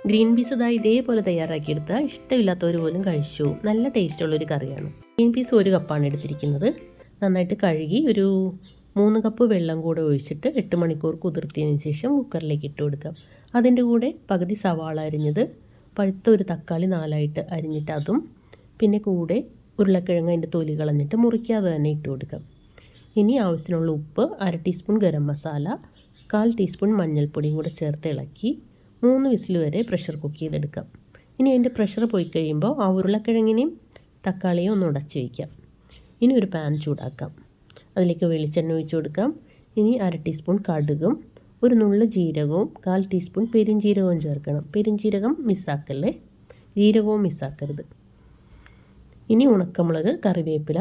Green peas ഇതേപോലെ തയ്യാറാക്കിയെടുത്താൽ ഇഷ്ടമില്ലാത്തവർ പോലും കഴിച്ചു. നല്ല ടേസ്റ്റുള്ളൊരു കറിയാണ്. ഗ്രീൻ പീസ് 1 കപ്പാണ് എടുത്തിരിക്കുന്നത്. നന്നായിട്ട് കഴുകി ഒരു 3 കപ്പ് വെള്ളം കൂടെ ഒഴിച്ചിട്ട് 8 മണിക്കൂർ കുതിർത്തിയതിന് ശേഷം കുക്കറിലേക്ക് ഇട്ട് കൊടുക്കാം. അതിൻ്റെ കൂടെ പകുതി സവാള അരിഞ്ഞത്, പഴുത്ത ഒരു തക്കാളി 4ആയിട്ട് അരിഞ്ഞിട്ട് അതും, പിന്നെ കൂടെ ഉരുളക്കിഴങ്ങ് അതിൻ്റെ തൊലി കളഞ്ഞിട്ട് മുറിക്കാതെ തന്നെ ഇട്ട് കൊടുക്കാം. ഇനി ആവശ്യത്തിനുള്ള ഉപ്പ്, 1/2 ടീസ്പൂൺ ഗരം മസാല, 1/4 ടീസ്പൂൺ മഞ്ഞൾപ്പൊടിയും കൂടെ ചേർത്ത് ഇളക്കി 3 വിസിൽ വരെ പ്രഷർ കുക്ക് ചെയ്തെടുക്കാം. ഇനി അതിൻ്റെ പ്രഷർ പോയി കഴിയുമ്പോൾ ആ ഉരുളക്കിഴങ്ങിനെയും തക്കാളിയും ഒന്ന് ഉടച്ച് വയ്ക്കാം. ഇനി ഒരു പാൻ ചൂടാക്കാം. അതിലേക്ക് വെളിച്ചെണ്ണ ഒഴിച്ച് കൊടുക്കാം. ഇനി 1/2 ടീസ്പൂൺ കടുകും ഒരു നുള്ള് ജീരകവും 1/4 ടീസ്പൂൺ പെരുംജീരകവും ചേർക്കണം. പെരുംജീരകം മിസ്സാക്കല്ലേ, ജീരകവും മിസ്സാക്കരുത്. ഇനി ഉണക്കമുളക്, കറിവേപ്പില,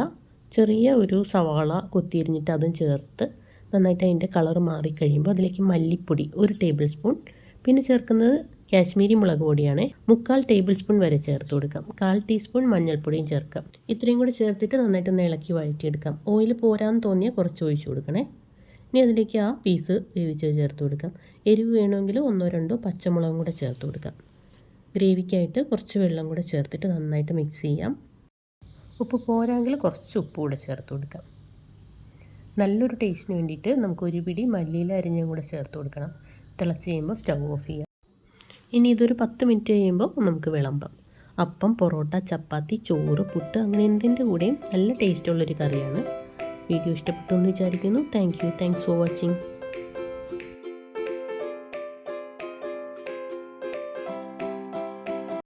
ചെറിയ ഒരു സവാള കൊത്തിയരിഞ്ഞിട്ട് അതും ചേർത്ത് നന്നായിട്ട് അതിൻ്റെ കളർ മാറിക്കഴിയുമ്പോൾ അതിലേക്ക് മല്ലിപ്പൊടി 1 ടേബിൾ സ്പൂൺ, പിന്നെ ചേർക്കുന്നത് കാശ്മീരി മുളക് പൊടിയാണ്, 3/4 ടേബിൾ സ്പൂൺ വരെ ചേർത്ത് കൊടുക്കാം. 1/4 ടീസ്പൂൺ മഞ്ഞൾപ്പൊടിയും ചേർക്കാം. ഇത്രയും കൂടി ചേർത്തിട്ട് നന്നായിട്ടൊന്ന് ഇളക്കി വഴറ്റിയെടുക്കാം. ഓയിൽ പോരാന്ന് തോന്നിയാൽ കുറച്ച് ഒഴിച്ചു കൊടുക്കണേ. ഇനി അതിലേക്ക് ആ പീസ് വേവിച്ച് ചേർത്ത് കൊടുക്കാം. എരിവ് വേണമെങ്കിൽ 1-2 പച്ചമുളകും കൂടെ ചേർത്ത് കൊടുക്കാം. ഗ്രേവിക്കായിട്ട് കുറച്ച് വെള്ളം കൂടെ ചേർത്തിട്ട് നന്നായിട്ട് മിക്സ് ചെയ്യാം. ഉപ്പ് പോരാങ്കിൽ കുറച്ച് ഉപ്പ് കൂടെ ചേർത്ത് കൊടുക്കാം. നല്ലൊരു ടേസ്റ്റിന് വേണ്ടിയിട്ട് നമുക്ക് ഒരു പിടി മല്ലിയില അരിഞ്ഞും കൂടെ ചേർത്ത് കൊടുക്കണം. തിളച്ച് കഴിയുമ്പോൾ സ്റ്റൗ ഓഫ് ചെയ്യാം. ഇനി ഇതൊരു 10 മിനിറ്റ് കഴിയുമ്പോൾ നമുക്ക് വിളമ്പാം. അപ്പം, പൊറോട്ട, ചപ്പാത്തി, ചോറ്, പുട്ട് അങ്ങനെ എന്തിൻ്റെ കൂടെയും നല്ല ടേസ്റ്റുള്ളൊരു കറിയാണ്. വീഡിയോ ഇഷ്ടപ്പെട്ടു എന്ന് വിചാരിക്കുന്നു. Thanks for watching.